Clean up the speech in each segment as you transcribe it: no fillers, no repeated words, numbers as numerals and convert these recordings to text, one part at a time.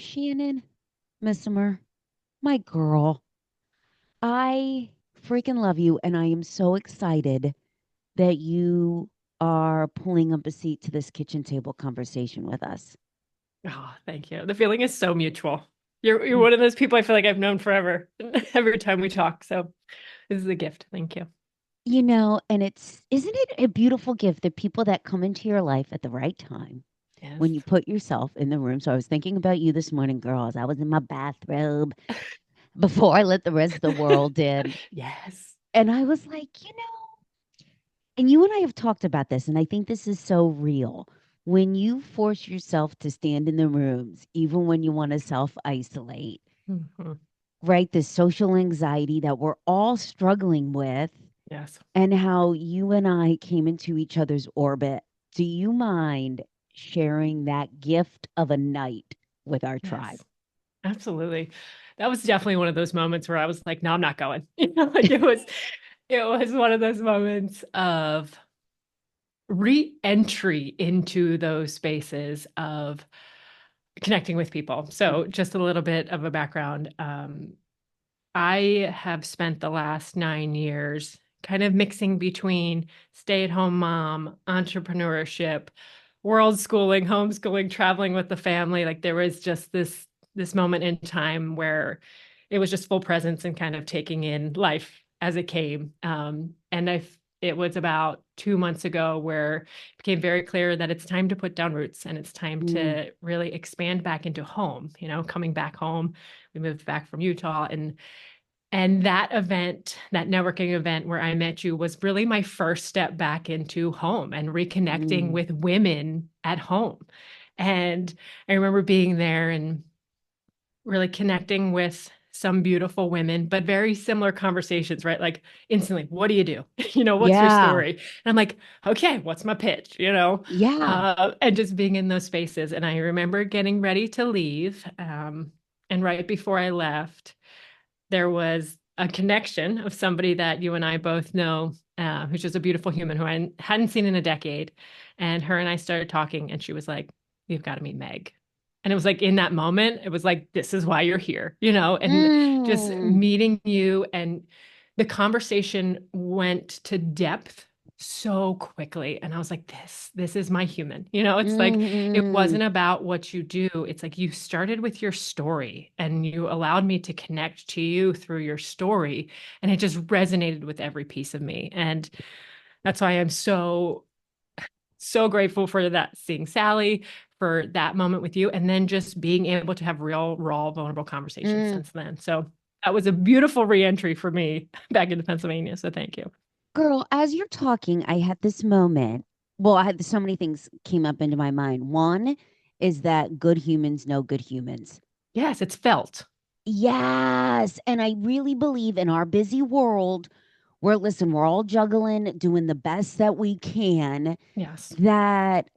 Shannon Missimer, my girl, I freaking love you, and I am so excited that you are pulling up a seat to this kitchen table conversation with us. Oh, thank you. The feeling is so mutual. You're Mm. one of those people I feel like I've known forever every time we talk. So this is a gift. Thank you. And isn't it a beautiful gift that people that come into your life at the right time Yes. when you put yourself in the room? So I was thinking about you this morning, girls. I was in my bathrobe before I let the rest of the world in. Yes. And I was like, and you and I have talked about this, and I think this is so real. When you force yourself to stand in the rooms, even when you want to self isolate, Mhm. right? This social anxiety that we're all struggling with, Yes. and how you and I came into each other's orbit. Do you mind sharing that gift of a night with our tribe? Yes. Absolutely. That was definitely one of those moments where I was like, no, I'm not going. Like it was one of those moments of re-entry into those spaces of connecting with people. So just a little bit of a background. I have spent the last 9 years kind of mixing between stay-at-home mom, entrepreneurship, world schooling, homeschooling, traveling with the family. Like there was just this moment in time where it was just full presence and kind of taking in life as it came. It was about 2 months ago where it became very clear that it's time to put down roots and it's time Mm, to really expand back into home, coming back home. We moved back from Utah, and that event, that networking event where I met you, was really my first step back into home and reconnecting mm, with women at home. And I remember being there and really connecting with some beautiful women, but very similar conversations, right? Like instantly, what do you do? What's your yeah, story? And I'm like, okay, what's my pitch? yeah. And just being in those spaces. And I remember getting ready to leave. And right before I left, there was a connection of somebody that you and I both know, who's just a beautiful human who I hadn't seen in a decade. And her and I started talking, and she was like, "You've got to meet Meg." And it was like in that moment, it was like, "This is why you're here," and just Mm, meeting you. And the conversation went to depth so quickly. And I was like, this is my human. It's like, it mm, wasn't about what you do. It's like you started with your story and you allowed me to connect to you through your story. And it just resonated with every piece of me. And that's why I'm so, so grateful for that, seeing Sally, for that moment with you, and then just being able to have real, raw, vulnerable conversations mm. since then. So that was a beautiful reentry for me back into Pennsylvania. So thank you. Girl, as you're talking, I had this moment. Well, I had so many things came up into my mind. One is that good humans know good humans. Yes, it's felt. Yes. And I really believe in our busy world where, listen, we're all juggling, doing the best that we can, Yes. that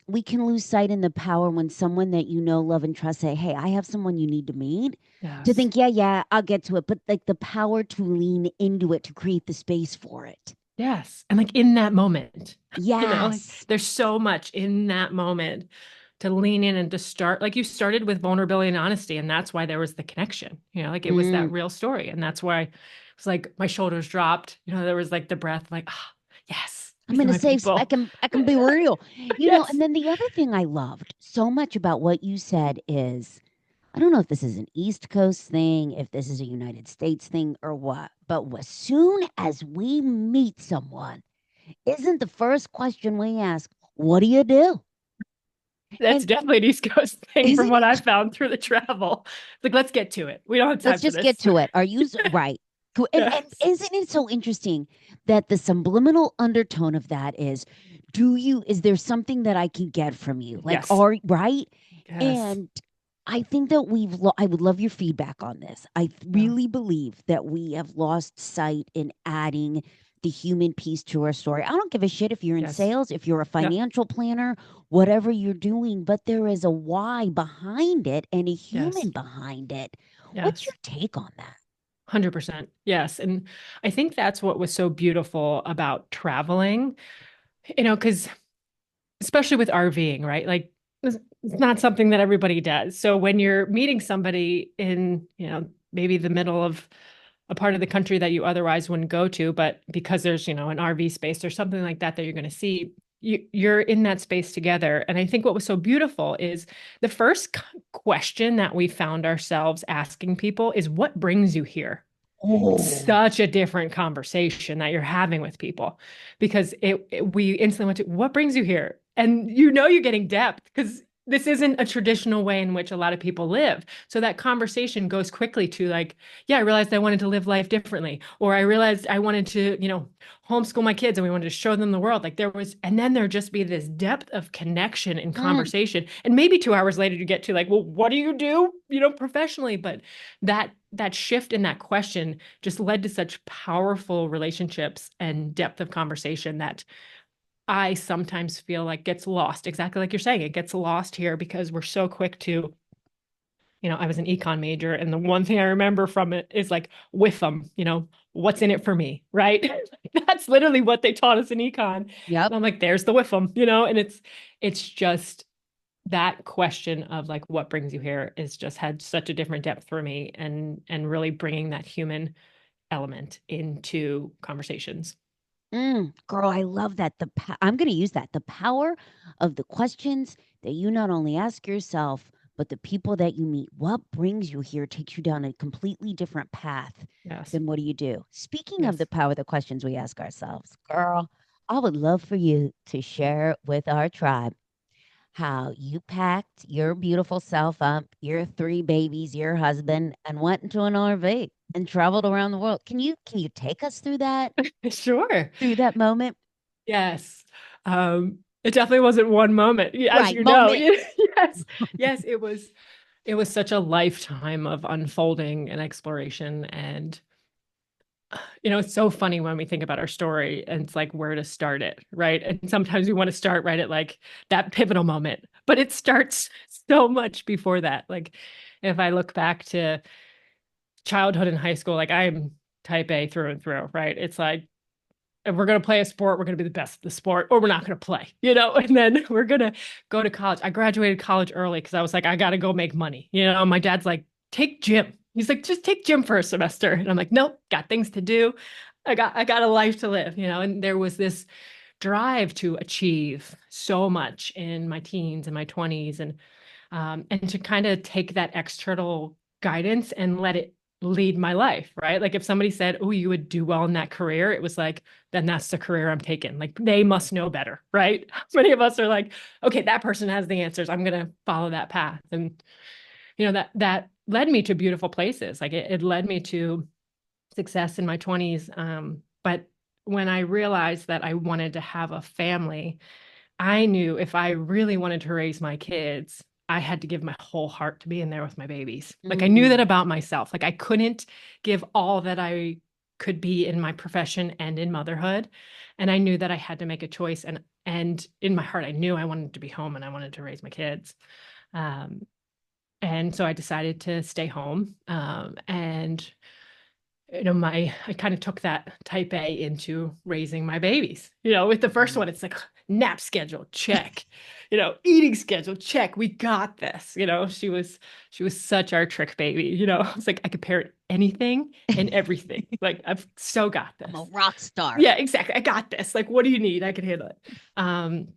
we can lose sight in the power when someone that you know, love, and trust say, hey, I have someone you need to meet. To Yes. think, yeah, yeah, I'll get to it. But like the power to lean into it, to create the space for it. Yes. And like in that moment, like Yes. there's so much in that moment to lean in and to start. Like you started with vulnerability and honesty, and that's why there was the connection, like it was that Mm. real story. And that's why it was like my shoulders dropped, there was like the breath, like, ah, yes, I'm these in are a my safe I people. can be real. And Yes. then the other thing I loved so much about what you said is I don't know if this is an East Coast thing, if this is a United States thing or what, but as soon as we meet someone, isn't the first question we ask, what do you do? That's And definitely an East Coast thing from isn't what it? I've found through the travel. Like, let's get to it. We don't have time Let's for just get this. to it. Are you right? And Yes. isn't it so interesting that the subliminal undertone of that is there something that I can get from you? Like, Yes. right? Yes. And I think that I would love your feedback on this. I Yeah. really believe that we have lost sight in adding the human piece to our story. I don't give a shit if you're in Yes. sales, if you're a Yeah. financial planner, whatever you're doing, but there is a why behind it and a human Yes. behind it. What's your Yes. take on that? 100%. Yes. And I think that's what was so beautiful about traveling, because especially with RVing, right? Like it's not something that everybody does. So when you're meeting somebody in, maybe the middle of a part of the country that you otherwise wouldn't go to, but because there's, an RV space or something like that you're going to see, you're in that space together. And I think what was so beautiful is the first question that we found ourselves asking people is, what brings you here? It's Oh. such a different conversation that you're having with people because we instantly went to, what brings you here? And you're getting depth because this isn't a traditional way in which a lot of people live. So that conversation goes quickly to like, yeah, I realized I wanted to live life differently, or I realized I wanted to, homeschool my kids and we wanted to show them the world. Like and then there'd just be this depth of connection and Mm. conversation. And maybe 2 hours later you get to like, well, what do you do, professionally? But that shift in that question just led to such powerful relationships and depth of conversation that I sometimes feel like gets lost. Exactly like you're saying, it gets lost here because we're so quick to, I was an econ major, and the one thing I remember from it is like with them, what's in it for me, right? That's literally what they taught us in econ. Yep. And I'm like, there's the with them, and it's just that question of like what brings you here is just had such a different depth for me, and really bringing that human element into conversations. Girl, I love that. I'm going to use that. The power of the questions that you not only ask yourself, but the people that you meet. What brings you here takes you down a completely different path Yes. than what do you do. Speaking of the Yes. power of the questions we ask ourselves, girl, I would love for you to share with our tribe how you packed your beautiful self up, your three babies, your husband, and went into an RV and traveled around the world. Can you take us Sure. through that moment? Yes. It definitely wasn't one moment, as Right, you know. moment. Yes. Yes, it was such a lifetime of unfolding and exploration. And it's so funny when we think about our story and it's like where to start it, right? And sometimes we want to start right at like that pivotal moment, but it starts so much before that. Like if I look back to childhood and high school, like I'm type A through and through, right? It's like if we're going to play a sport, we're going to be the best at the sport, or we're not going to play, and then we're going to go to college. I graduated college early because I was like, I got to go make money. My dad's like, take gym. He's like, just take gym for a semester. And I'm like, nope, got things to do. I got a life to live, and there was this drive to achieve so much in my teens and my 20s, and to kind of take that external guidance and let it lead my life, right? Like if somebody said, "Oh, you would do well in that career," it was like, then that's the career I'm taking. Like they must know better, right? Many of us are like, "Okay, that person has the answers. I'm going to follow that path." And that led me to beautiful places. Like it led me to success in my 20s. But when I realized that I wanted to have a family, I knew if I really wanted to raise my kids, I had to give my whole heart to being there with my babies. Like I knew that Mm, about myself. Like I couldn't give all that I could be in my profession and in motherhood. And I knew that I had to make a choice. And in my heart, I knew I wanted to be home and I wanted to raise my kids. Um, and so I decided to stay home. And I kind of took that type A into raising my babies. With the first mm, one, it's like nap schedule, check. Eating schedule, check. We got this. She was such our trick baby. It's like I could parent anything and everything. Like I've so got I'm a this. rock star. Yeah, exactly. I got this. Like, what do you need? I can handle it. Um,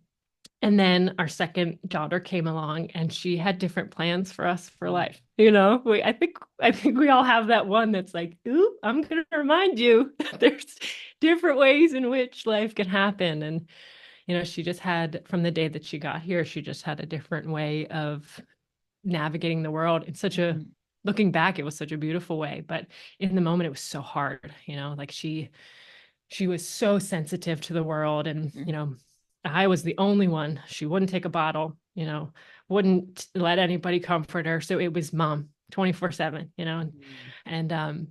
and then our second daughter came along and she had different plans for us for Mm, life. I think we all have that one that's like, ooh, I'm gonna remind you that there's different ways in which life can happen. And she just had from the day that she got here, she just had a different way of navigating the world in such a mm, looking back, it was such a beautiful way. But in the moment it was so hard, like she was so sensitive to the world. And mm, I was the only one. She wouldn't take a bottle, wouldn't let anybody comfort her. So it was mom 24/7, and, mm, and um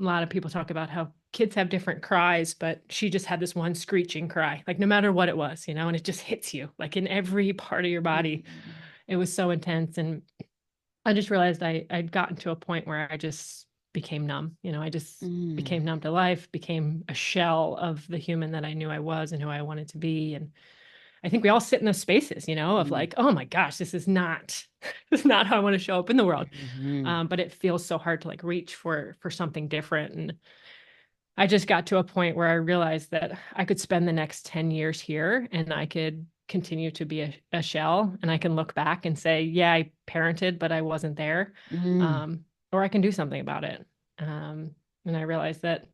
a lot of people talk about how kids have different cries, but she just had this one screeching cry, like no matter what it was, and it just hits you like in every part of your body. mm, It was so intense. And I just realized I'd gotten to a point where I just became numb. I just mm, became numb to life, became a shell of the human that I knew I was and who I wanted to be. And I think we all sit in those spaces, of Mm. like, oh my gosh, this is not this is not how I want to show up in the world. Mhm. But it feels so hard to like reach for something different. And I just got to a point where I realized that I could spend the next 10 years here and I could continue to be a shell, and I can look back and say, yeah, I parented, but I wasn't there. Mm. Or I can do something about it. And I realized that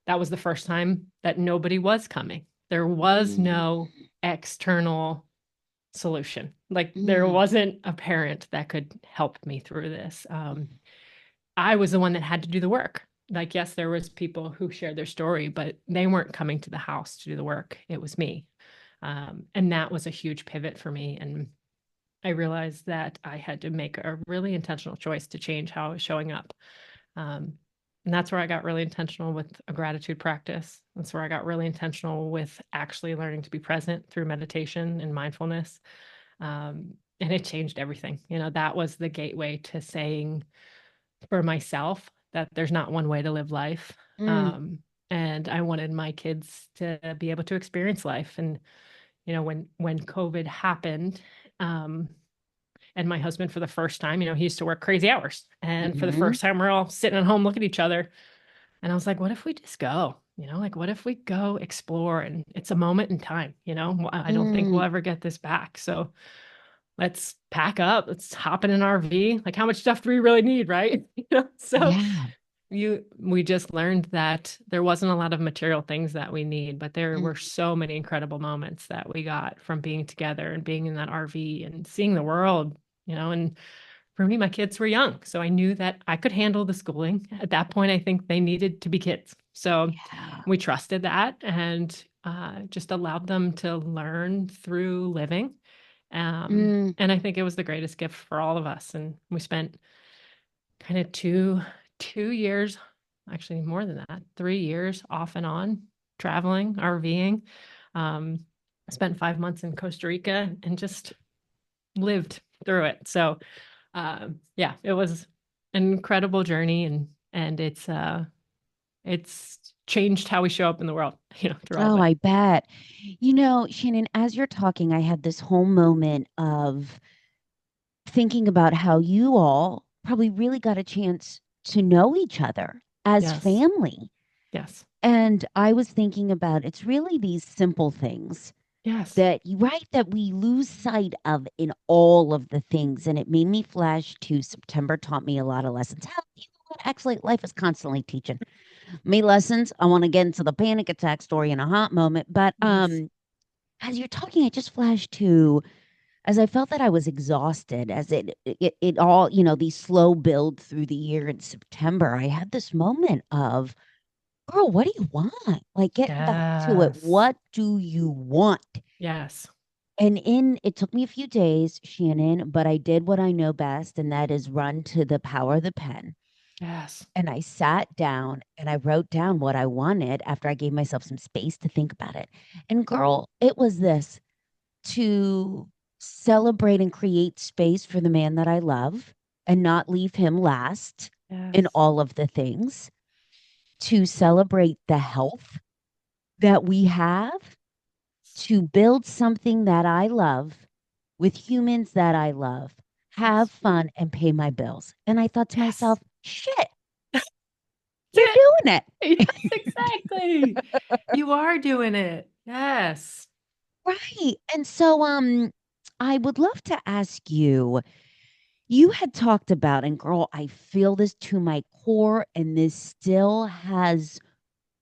that was the first time that nobody was coming. There was Mm. no external solution. Like there Mm. wasn't a parent that could help me through this. I was the one that had to do the work. Like, yes, there was people who shared their story, but they weren't coming to the house to do the work. It was me. And that was a huge pivot for me. And I realized that I had to make a really intentional choice to change how I was showing up. Um, and that's where I got really intentional with a gratitude practice. That's where I got really intentional with actually learning to be present through meditation and mindfulness. And it changed everything. That was the gateway to saying for myself that there's not one way to live life. Mm. Um, and I wanted my kids to be able to experience life. And when COVID happened, um, and my husband, for the first time, he used to work crazy hours, and for the Mhm. first time, we're all sitting at home, looking at each other, and I was like, "What if we just go? Like, what if we go explore? And it's a moment in time. I don't think we'll Mm. ever get this back. So let's pack up. Let's hop in an RV. Like, how much stuff do we really need, right? So Yeah. we just learned that there wasn't a lot of material things that we need, but there Mm. were so many incredible moments that we got from being together and being in that RV and seeing the world, and for me, my kids were young, so I knew that I could handle the schooling. At that point, I think they needed to be kids. So Yeah. we trusted that and just allowed them to learn through living. Mm. And I think it was the greatest gift for all of us. And we spent kind of two years, actually more than that, 3 years off and on traveling, RVing. I spent 5 months in Costa Rica and just lived through it. So yeah, it was an incredible journey, and it's changed how we show up in the world, through all of Oh, it. I bet. Shannon, as you're talking, I had this whole moment of thinking about how you all probably really got a chance to know each other as Yes. family. Yes. And I was thinking about it's really these simple things Yes. that you right that we lose sight of in all of the things. And it made me flash to September taught me a lot of lessons. How you know what? Actually, life is constantly teaching me lessons. I want to get into the panic attack story in a hot moment. But Yes. as you're talking, I just flashed to as I felt that I was exhausted, as it all, these slow build through the year in September, I had this moment of, girl, what do you want? Like getting back to it. Yes. What do you want? Yes. And it took me a few days, Shannon, but I did what I know best, and that is run to the power of the pen. Yes. And I sat down and I wrote down what I wanted after I gave myself some space to think about it. And girl, it was this to celebrate and create space for the man that I love and not leave him last in Yes. all of the things, to celebrate the health that we have, to build something that I love with humans that I love, have Yes. fun, and pay my bills. And I thought to Yes. myself, shit, you're That's doing it. it. Yes, exactly. You are doing it. Yes. Right. And so I would love to ask you, you had talked about, and girl, I feel this to my core, and this still has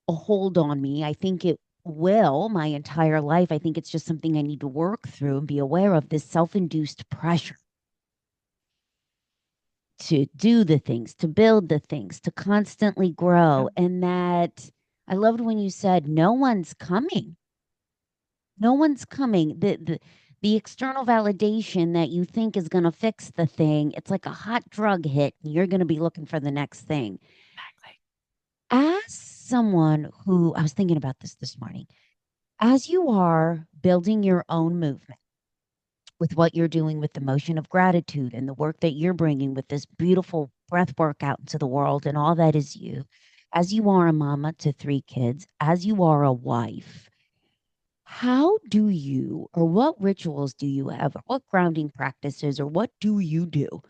a hold on me. I think it will my entire life. I think it's just something I need to work through and be aware of this self-induced pressure to do the things, to build the things, to constantly Yep. grow. And that I loved when you said, no one's coming. No one's coming. The external validation that you think is going to fix the thing, it's like a hot drug hit, and you're going to be looking for the next thing. Exactly. As someone who, I was thinking about this morning, as you are building your own movement with what you're doing with the motion of gratitude and the work that you're bringing with this beautiful breath work out into the world and all that is you, as you are a mama to 3 kids, as you are a wife, How do you, or what rituals do you have, or what grounding practices, or what do you do?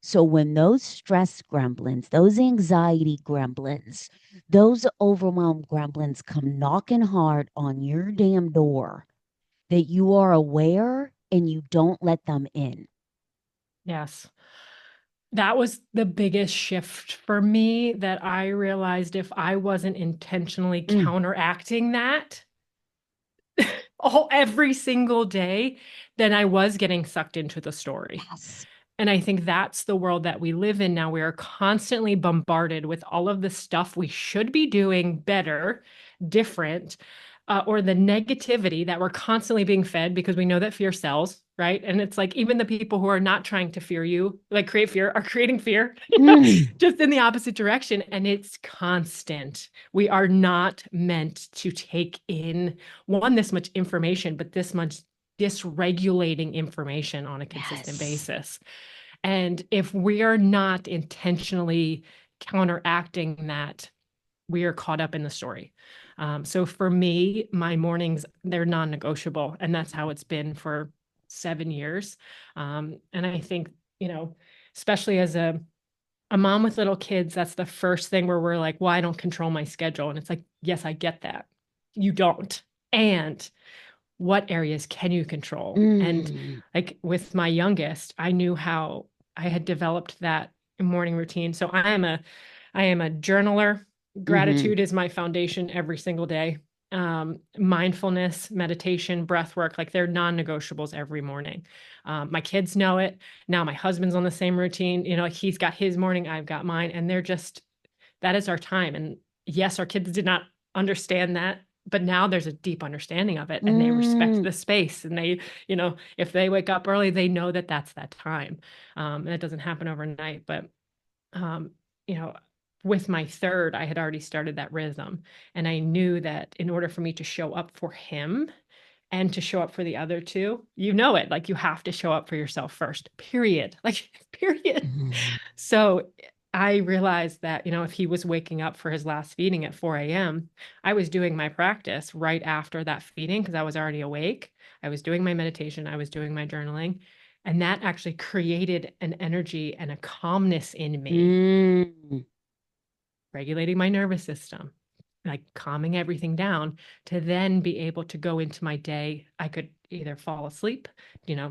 So when those stress gremlins, those anxiety gremlins, those overwhelmed gremlins come knocking hard on your damn door, that you are aware and you don't let them in. Yes. That was the biggest shift for me, that I realized if I wasn't intentionally Mm, counteracting that every single day, then I was getting sucked into the story. yes. And I think that's the world that we live in now. We are constantly bombarded with all of the stuff we should be doing better, different, or the negativity that we're constantly being fed because we know that fear sells, right? And it's like even the people who are not trying to fear you, like create fear, are creating fear, Mm, just in the opposite direction. And it's constant. We are not meant to take in one, this much information, but this much dysregulating information on a consistent yes. basis. And if we are not intentionally counteracting that, we are caught up in the story. So for me, my mornings, they're non-negotiable. And that's how it's been for 7 years. And I think, you know, especially as a mom with little kids, that's the first thing where we're like, well, I don't control my schedule. And it's like, yes, I get that. You don't. And what areas can you control? And Mm, like with my youngest, I knew how I had developed that morning routine. So I am a journaler. mm-hmm. Gratitude is my foundation every single day. Mindfulness, meditation, breath work, like they're non-negotiables every morning. My kids know it. Now my husband's on the same routine. Like he's got his morning, I've got mine, and they're just, that is our time. And yes, our kids did not understand that, but now there's a deep understanding of it, and they respect Mm, the space, and they, if they wake up early, they know that that's that time. And it doesn't happen overnight, but um, you know, with my third, I had already started that rhythm. And I knew that in order for me to show up for him and to show up for the other two, it, like you have to show up for yourself first, period. Like, period. mm, So I realized that, if he was waking up for his last feeding at 4 a.m., I was doing my practice right after that feeding because I was already awake. I was doing my meditation, I was doing my journaling. And that actually created an energy and a calmness in me, mm. regulating my nervous system, like calming everything down to then be able to go into my day. I could either fall asleep,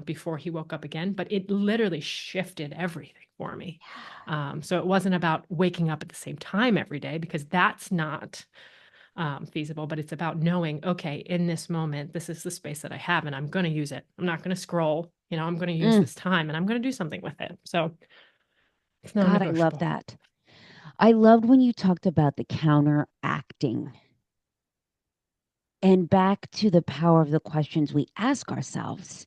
before he woke up again, but it literally shifted everything for me. So it wasn't about waking up at the same time every day because that's not feasible, but it's about knowing, okay, in this moment, this is the space that I have and I'm going to use it. I'm not going to scroll, I'm going to use Mm. this time and I'm going to do something with it. So it's non God, I love negotiable. that. I loved when you talked about the counteracting and back to the power of the questions we ask ourselves.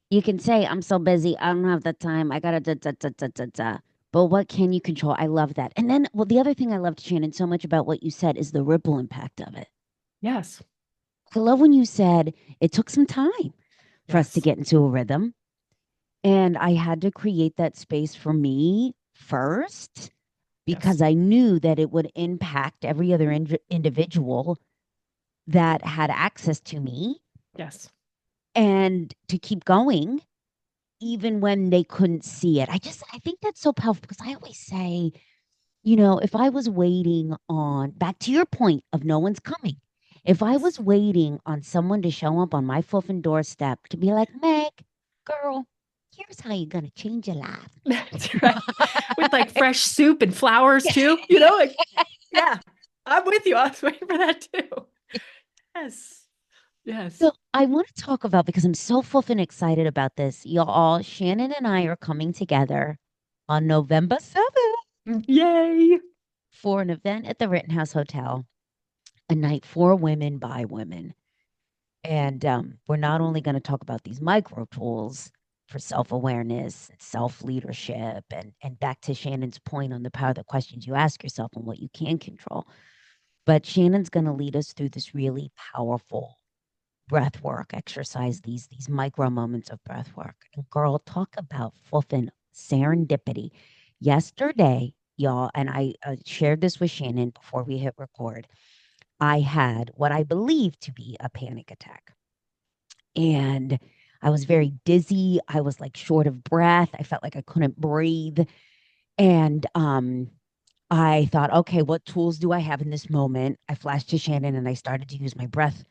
You can say, I'm so busy. I don't have the time. I got to da, da, da, da, da, da. But what can you control? I love that. And then, well, the other thing I loved, Shannon, so much about what you said is the ripple impact of it. Yes. I love when you said it took some time for us to Yes. get into a rhythm. And I had to create that space for me first Yes. because I knew that it would impact every other individual that had access to me Yes. and to keep going even when they couldn't see it. I think that's so powerful because I always say, if I was waiting on, back to your point of no one's coming, if I Yes. was waiting on someone to show up on my flipping doorstep to be like, Meg, girl, here's how you're going to change your life. That's right. With like fresh soup and flowers too, like, yeah, I'm with you. I was waiting for that too. Yes. Yes. So I want to talk about because I'm so flipping excited about this. Y'all, Shannon and I are coming together on November 7th Yay. for an event at the Rittenhouse Hotel, a night for women by women. And we're not only going to talk about these micro tools for self awareness, self leadership, and back to Shannon's point on the power of the questions you ask yourself and what you can control. But Shannon's going to lead us through this really powerful breath work exercise, these micro moments of breath work. And girl, talk about fluffing serendipity. Yesterday, y'all, and I shared this with Shannon before we hit record. I had what I believe to be a panic attack. and I was very dizzy. I was like short of breath. I felt like I couldn't breathe. And I thought, okay, what tools do I have in this moment? I flashed to Shannon and I started to use my breath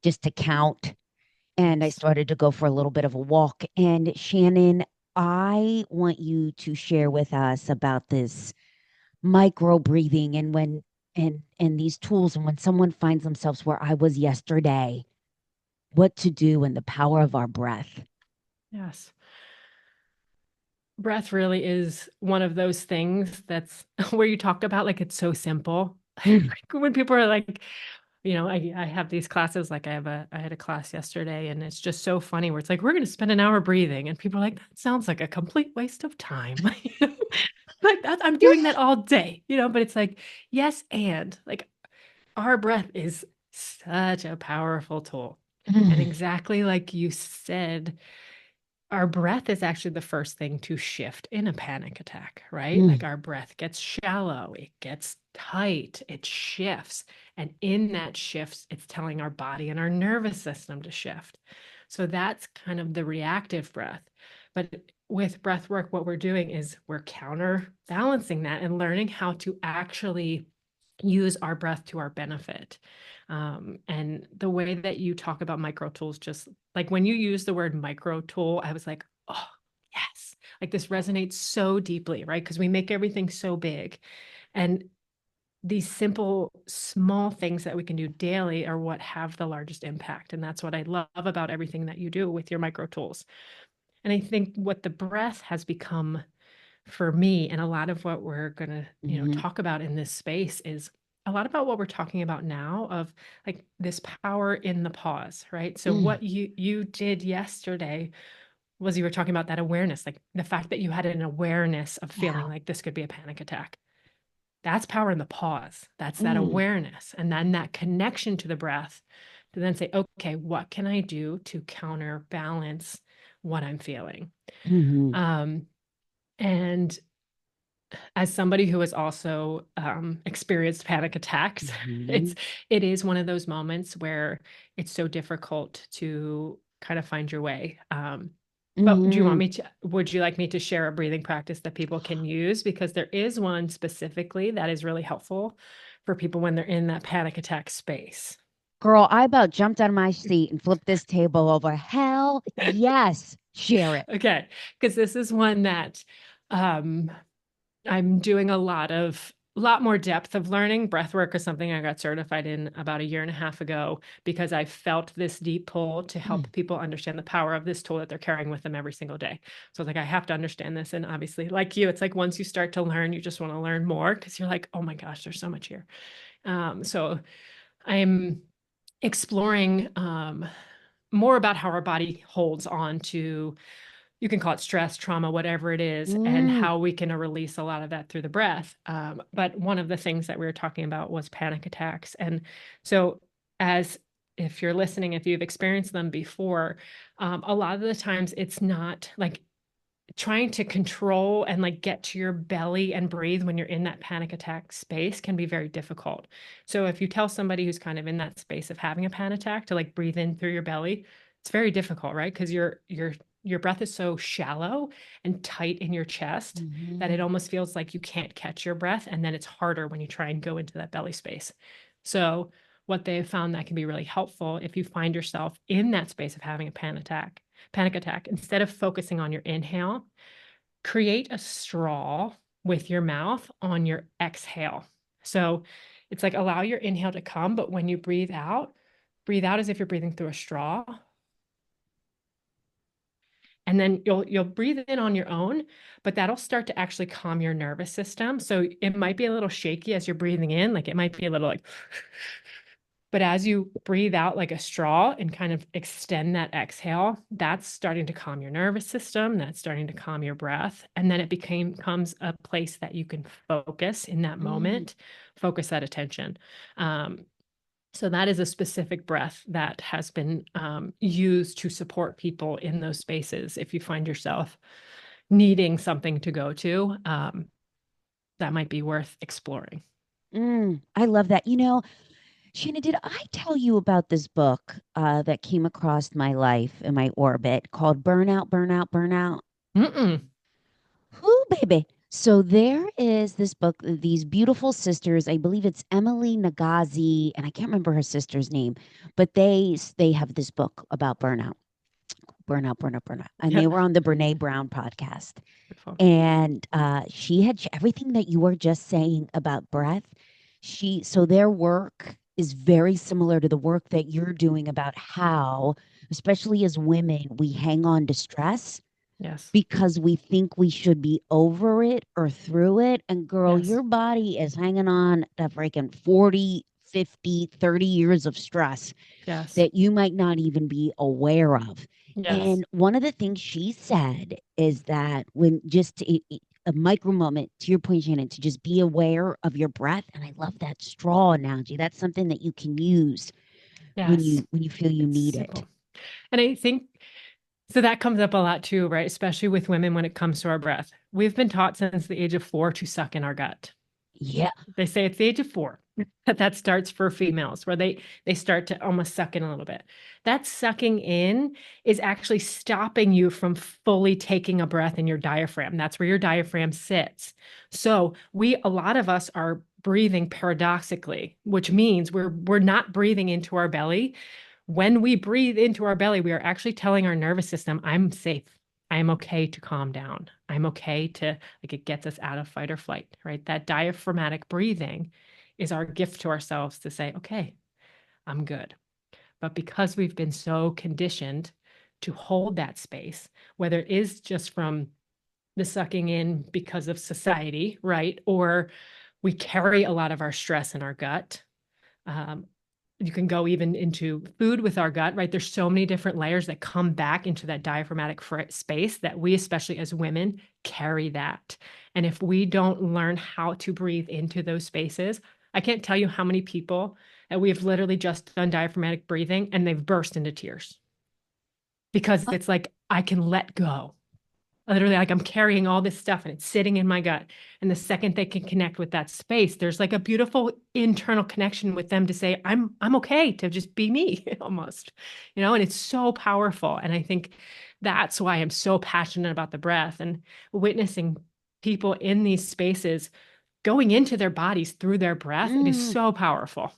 just to count. And I Nice. started to go for a little bit of a walk. And Shannon, I want you to share with us about this micro breathing and and these tools and when someone finds themselves where I was yesterday, what to do and the power of our breath. Yes. Breath really is one of those things that's where you talk about like it's so simple. Mm, When people are like, I have these classes, like I had a class yesterday and it's just so funny where it's like, we're going to spend an hour breathing. And people are like, that sounds like a complete waste of time. Like that, I'm doing that all day, but it's like, yes, and like our breath is such a powerful tool. And mm, exactly like you said, our breath is actually the first thing to shift in a panic attack, right? Like mm, our breath gets shallow, it gets tight, it shifts. And in that shifts, it's telling our body and our nervous system to shift. So that's kind of the reactive breath. But with breath work, what we're doing is we're counterbalancing that and learning how to actually use our breath to our benefit. And the way that you talk about micro tools, just like when you use the word micro tool, I was like, oh, yes, like this resonates so deeply, right? Because we make everything so big. And these simple, small things that we can do daily are what have the largest impact. And that's what I love about everything that you do with your micro tools. And I think what the breath has become for me, and a lot of what we're going to mhm, talk about in this space is a lot about what we're talking about now of like this power in the pause, right? So mm. what you did yesterday was you were talking about that awareness, like the fact that you had an awareness of feeling Yeah. like this could be a panic attack. That's power in the pause. That's that Mm, awareness, and then that connection to the breath to then say, okay, what can I do to counterbalance what I'm feeling? mhm, um and as somebody who has also experienced panic attacks, mhm, it is one of those moments where it's so difficult to kind of find your way. But do you want mhm. me to? Would you like me to share a breathing practice that people can use? Because there is one specifically that is really helpful for people when they're in that panic attack space. Girl, I about jumped out of my seat and flipped this table over. Hell yes. Share it. Okay, because this is one that um, I'm doing a lot more depth of learning. Breathwork is something I got certified in about a year and a half ago because I felt this deep pull to Mm, help people understand the power of this tool that they're carrying with them every single day. So I was like, I have to understand this. And obviously, like you, it's like once you start to learn, you just want to learn more because you're like, oh my gosh, there's so much here. So I'm exploring more about how our body holds on to, you can call it stress, trauma, whatever it is, and mm, how we can release a lot of that through the breath. But one of the things that we were talking about was panic attacks. And so, as if you're listening, if you've experienced them before, a lot of the times it's not like trying to control and like get to your belly and breathe when you're in that panic attack space can be very difficult. So if you tell somebody who's kind of in that space of having a panic attack to like breathe in through your belly, it's very difficult, right? Because your breath is so shallow and tight in your chest that it mhm, almost feels like you can't catch your breath, and then it's harder when you try and go into that belly space. So what they have found that can be really helpful if you find yourself in that space of having a panic attack, instead of focusing on your inhale, create a straw with your mouth on your exhale. So it's like allow your inhale to come, but when you breathe out as if you're breathing through a straw. And then you'll breathe in on your own, but that'll start to actually calm your nervous system. So it might be a little shaky as you're breathing in, like it might be a little like but as you breathe out like a straw and kind of extend that exhale, that's starting to calm your nervous system. That's starting to calm your breath. And then it becomes a place that you can focus in that mm, moment, focus that attention. Um, so that is a specific breath that has been used to support people in those spaces. If you find yourself needing something to go to, that might be worth exploring. I love that. Shannon, did I tell you about this book that came across my life and my orbit called Burnout, Burnout, Burnout? Mm-mm. Whoo, baby. So there is this book, these beautiful sisters. I believe it's Emily Nagazi, and I can't remember her sister's name, but they have this book about burnout, burnout, burnout, burnout, and Yeah. they were on the Brene Brown podcast. Beautiful. And she had everything that you were just saying about breath. So their work is very similar to the work that you're doing about how, especially as women, we hang on to stress Yes. because we think we should be over it or through it. And girl, Yes. your body is hanging on to freaking 40, 50, 30 years of stress Yes. that you might not even be aware of. Yes. And one of the things she said is that when just a micro moment, to your point, Shannon, to just be aware of your breath. And I love that straw analogy. That's something that you can use Yes. when you feel you It's need it. simple. And I think so that comes up a lot too, right? Especially with women when it comes to our breath. We've been taught since the age of 4 to suck in our gut. Yeah. They say it's the age of 4 that starts for females, where they start to almost suck in a little bit. That sucking in is actually stopping you from fully taking a breath in your diaphragm. That's where your diaphragm sits. So a lot of us are breathing paradoxically, which means we're not breathing into our belly. When we breathe into our belly, we are actually telling our nervous system, I'm safe. I'm okay to calm down. I'm okay to, like, it gets us out of fight or flight, right? That diaphragmatic breathing is our gift to ourselves to say, okay, I'm good. But because we've been so conditioned to hold that space, whether it is just from the sucking in because of society, right? Or we carry a lot of our stress in our gut. Um, you can go even into food with our gut, right? There's so many different layers that come back into that diaphragmatic space that we, especially as women, carry that. And if we don't learn how to breathe into those spaces, I can't tell you how many people that we have literally just done diaphragmatic breathing and they've burst into tears because Uh, it's like, I can let go. Literally, like I'm carrying all this stuff and it's sitting in my gut. And the second they can connect with that space, there's like a beautiful internal connection with them to say, I'm okay to just be me almost, and it's so powerful. And I think that's why I'm so passionate about the breath and witnessing people in these spaces going into their bodies through their breath. It is mm. so powerful.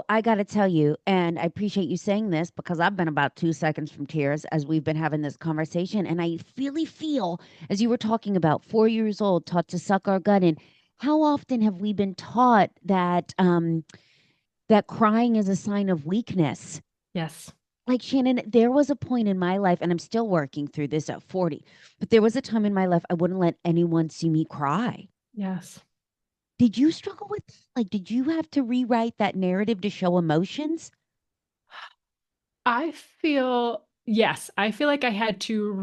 I got to tell you, and I appreciate you saying this because I've been about 2 seconds from tears as we've been having this conversation. And I really feel, as you were talking about 4 years old, taught to suck our gut in, how often have we been taught that that crying is a sign of weakness? Yes. Like Shannon, there was a point in my life, and I'm still working through this at 40, but there was a time in my life I wouldn't let anyone see me cry. Yes. Did you struggle with, like, did you have to rewrite that narrative to show emotions? Yes, I feel like I had to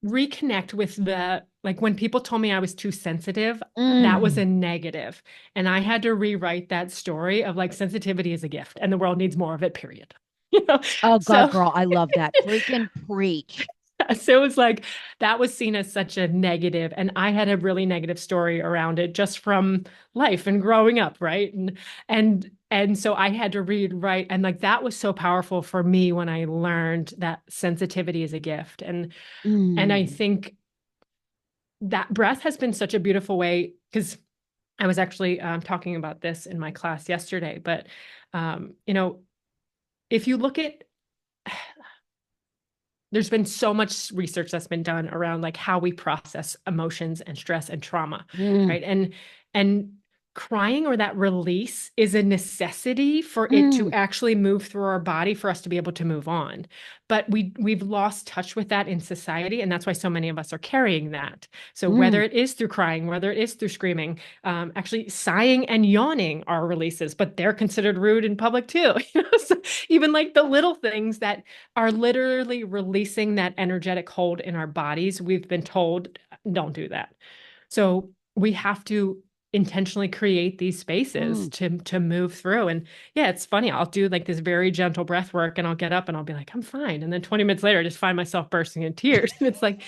reconnect with the, like, when people told me I was too sensitive, that was a Mm. negative. And I had to rewrite that story of like sensitivity is a gift and the world needs more of it, period. You know, Oh God, so girl, I love that. Freaking preach. so it was like that was seen as such a negative, and I had a really negative story around it just from life and growing up, right? And so I had to read right, and like that was so powerful for me when I learned that sensitivity is a gift. And I Mm. think that breath has been such a beautiful way because I was actually talking about this in my class yesterday. But you know, if you look at, there's been so much research that's been done around like how we process emotions and stress and trauma, Mm. right? And crying or that release is a necessity for it to Mm. actually move through our body for us to be able to move on. But we've lost touch with that in society, and that's why so many of us are carrying that. So Mm. whether it is through crying, whether it is through screaming, actually sighing and yawning are releases, but they're considered rude in public too. So even like the little things that are literally releasing that energetic hold in our bodies. We've been told, don't do that. So we have to intentionally create these spaces Mm. to move through. And yeah, it's funny. I'll do like this very gentle breath work and I'll get up and I'll be like, I'm fine. And then 20 minutes later, I just find myself bursting in tears. And it's like,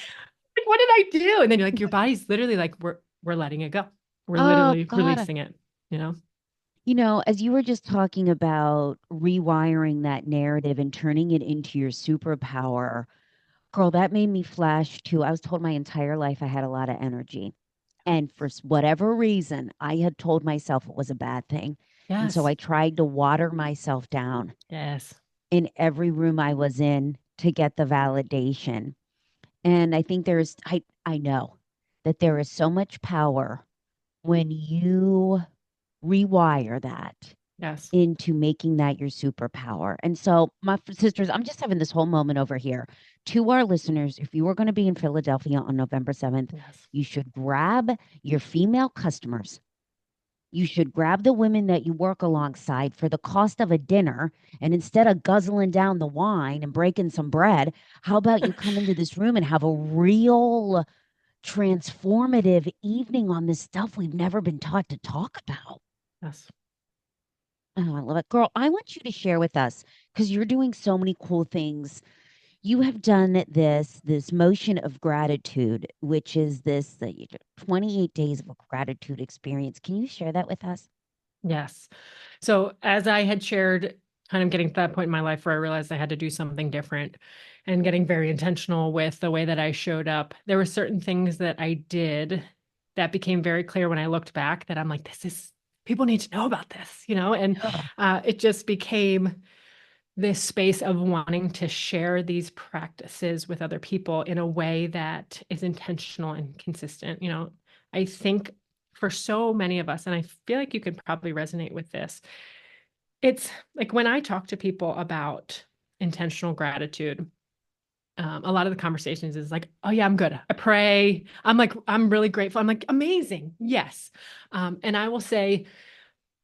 what did I do? And then you're like, your body's literally like, we're letting it go. We're Oh literally God. releasing it. you know? As you were just talking about rewiring that narrative and turning it into your superpower, girl, that made me flash to I was told my entire life I had a lot of energy. And for whatever reason, I had told myself it was a bad thing. And so Yes. I tried to water myself down Yes. in every room I was in to get the validation. And I think I know that there is so much power when you rewire that Yes. into making that your superpower. And so, my sisters, I'm just having this whole moment over here. To our listeners, if you are going to be in Philadelphia on November 7th, Yes. you should grab your female customers. You should grab the women that you work alongside for the cost of a dinner. And instead of guzzling down the wine and breaking some bread, how about you come into this room and have a real transformative evening on this stuff we've never been taught to talk about? Yes. Oh, I love it. Girl, I want you to share with us because you're doing so many cool things. You have done this motion of gratitude, which is this 28 days of a gratitude experience. Can you share that with us? Yes. So, as I had shared, kind of getting to that point in my life where I realized I had to do something different and getting very intentional with the way that I showed up, there were certain things that I did that became very clear when I looked back that I'm like, people need to know about this, and Yeah. it just became this space of wanting to share these practices with other people in a way that is intentional and consistent. I think for so many of us, and I feel like you could probably resonate with this, it's like when I talk to people about intentional gratitude, a lot of the conversations is like, oh yeah, I'm good. I pray. I'm like, I'm really grateful. I'm like, amazing. Yes. And I will say,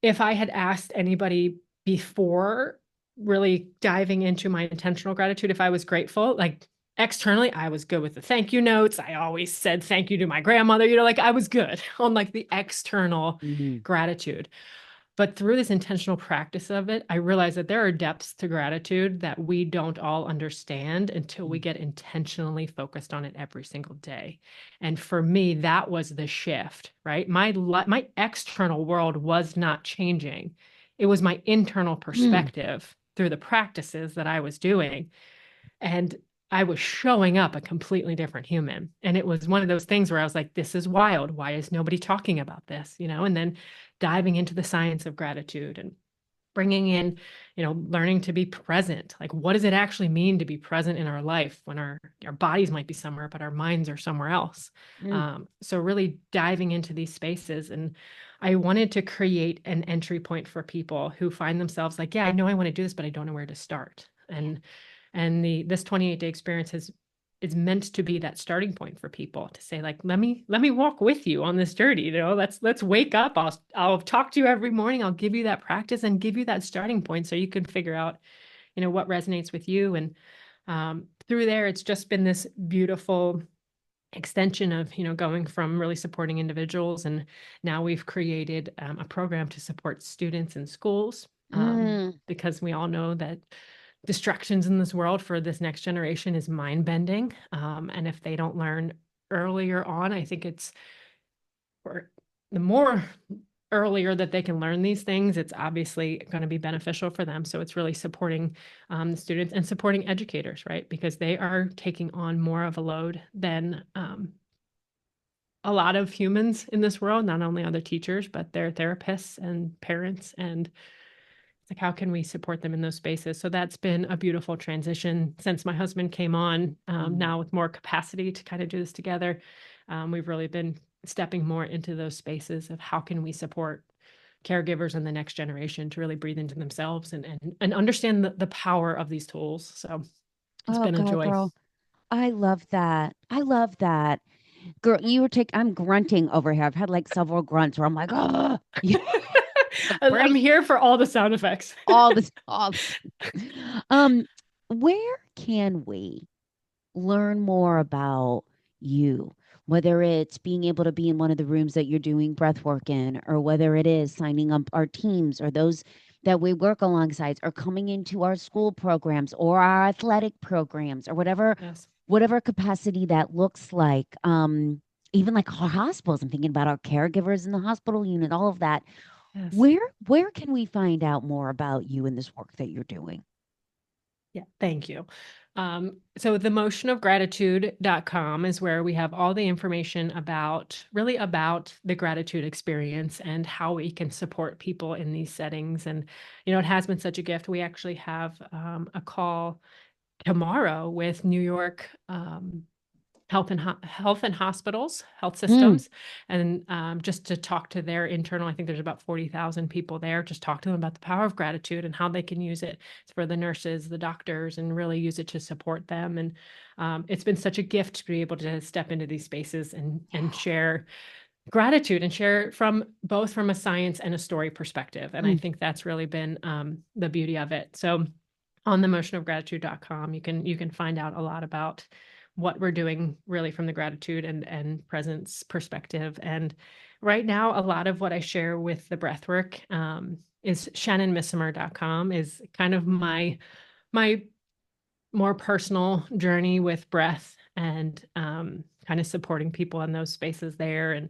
if I had asked anybody before really diving into my intentional gratitude, if I was grateful, like externally, I was good with the thank you notes. I always said thank you to my grandmother, like I was good on like the external Mhm. gratitude. But through this intentional practice of it, I realized that there are depths to gratitude that we don't all understand until we Mm. get intentionally focused on it every single day. And for me, that was the shift, right? My external world was not changing. It was my internal Mm. perspective through the practices that I was doing. And I was showing up a completely different human. And it was one of those things where I was like, this is wild. Why is nobody talking about this? And then diving into the science of gratitude and bringing in, learning to be present. Like, what does it actually mean to be present in our life when our bodies might be somewhere, but our minds are somewhere else? Mm. So, really diving into these spaces. And I wanted to create an entry point for people who find themselves like, yeah, I know I want to do this, but I don't know where to start. And this 28-day experience is meant to be that starting point for people to say like, let me walk with you on this journey. Let's wake up. I'll talk to you every morning. I'll give you that practice and give you that starting point so you can figure out what resonates with you. And through there, it's just been this beautiful extension of going from really supporting individuals, and now we've created a program to support students in schools, Mm. because we all know that distractions in this world for this next generation is mind bending. And if they don't learn earlier on, I think it's or the more earlier that they can learn these things, it's obviously going to be beneficial for them. So it's really supporting the students and supporting educators, right? Because they are taking on more of a load than a lot of humans in this world, not only other teachers, but their therapists and parents. And it's like, how can we support them in those spaces? So that's been a beautiful transition since my husband came on, Mm. now with more capacity to kind of do this together. We've really been stepping more into those spaces of how can we support caregivers and the next generation to really breathe into themselves and understand the power of these tools. So it's Oh been a God, joy. girl. I love that. I love that. Girl, I'm grunting over here. I've had like several grunts where I'm like, oh, yeah, I'm break here for all the sound effects. all this off. Um, where can we learn more about you, whether it's being able to be in one of the rooms that you're doing breath work in, or whether it is signing up our teams or those that we work alongside, or coming into our school programs or our athletic programs or Yes. whatever capacity that looks like. Even like our hospitals, I'm thinking about our caregivers in the hospital unit, all of that. Yes. Where can we find out more about you and this work that you're doing? Yeah, thank you. So themotionofgratitude.com is where we have all the information about really about the gratitude experience and how we can support people in these settings. And, it has been such a gift. We actually have a call tomorrow with New York health and hospitals, health Mm, systems, and just to talk to their internal. I think there's about 40,000 people there. Just talk to them about the power of gratitude and how they can use it for the nurses, the doctors, and really use it to support them. And it's been such a gift to be able to step into these spaces and share gratitude and share from both from a science and a story perspective. And I mm. think that's really been the beauty of it. So on themotionofgratitude.com, you can find out a lot about what we're doing really from the gratitude and presence perspective. And right now, a lot of what I share with the breathwork is shannonmissimer.com is kind of my more personal journey with breath and kind of supporting people in those spaces there.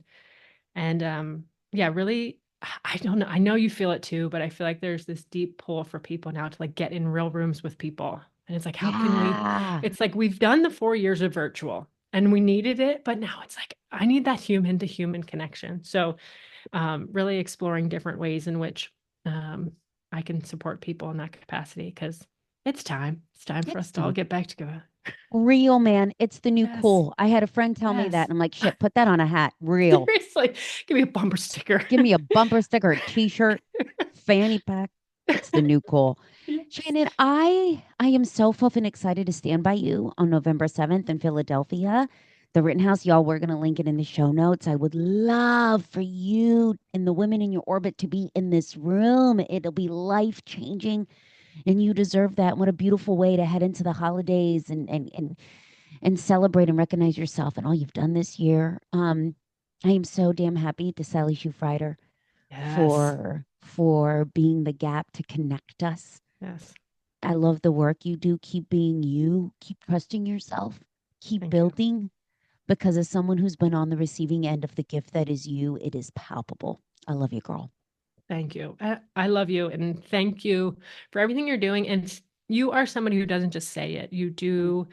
And yeah, really, I don't know. I know you feel it too, but I feel like there's this deep pull for people now to like get in real rooms with people. And it's like, how can we? Yeah. It's like we've done the 4 years of virtual and we needed it, but now it's like I need that human to human connection. So really exploring different ways in which um, I can support people in that capacity because it's time. It's time for us It's to all time. get back together. Real, man. It's the new Yes. cool. I had a friend tell me that, Yes. and I'm like, shit, put that on a hat. Real. Seriously, give me a bumper sticker. Give me a bumper sticker, a t-shirt, fanny pack. It's the new cool. Yes. Shannon, I am so flippin' excited to stand by you on November 7th in Philadelphia. The Rittenhouse, y'all, we're gonna link it in the show notes. I would love for you and the women in your orbit to be in this room. It'll be life changing, and you deserve that. What a beautiful way to head into the holidays and celebrate and recognize yourself and all you've done this year. I am so damn happy to Sally Schufrider Yes. for being the gap to connect us. Yes. I love the work you do. Keep being you. Keep trusting yourself. Keep Thank you. building. Because as someone who's been on the receiving end of the gift that is you, it is palpable. I love you, girl. Thank you. I love you and thank you for everything you're doing. And you are somebody who doesn't just say it. You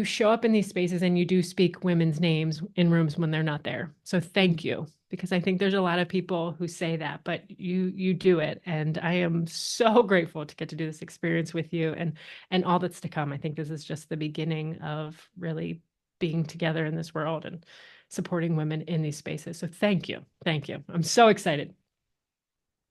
show up in these spaces and you do speak women's names in rooms when they're not there. So Mm. thank you because I think there's a lot of people who say that, but you do it and I am so grateful to get to do this experience with you and all that's to come. I think this is just the beginning of really being together in this world and supporting women in these spaces. So thank you. Thank you. I'm so excited.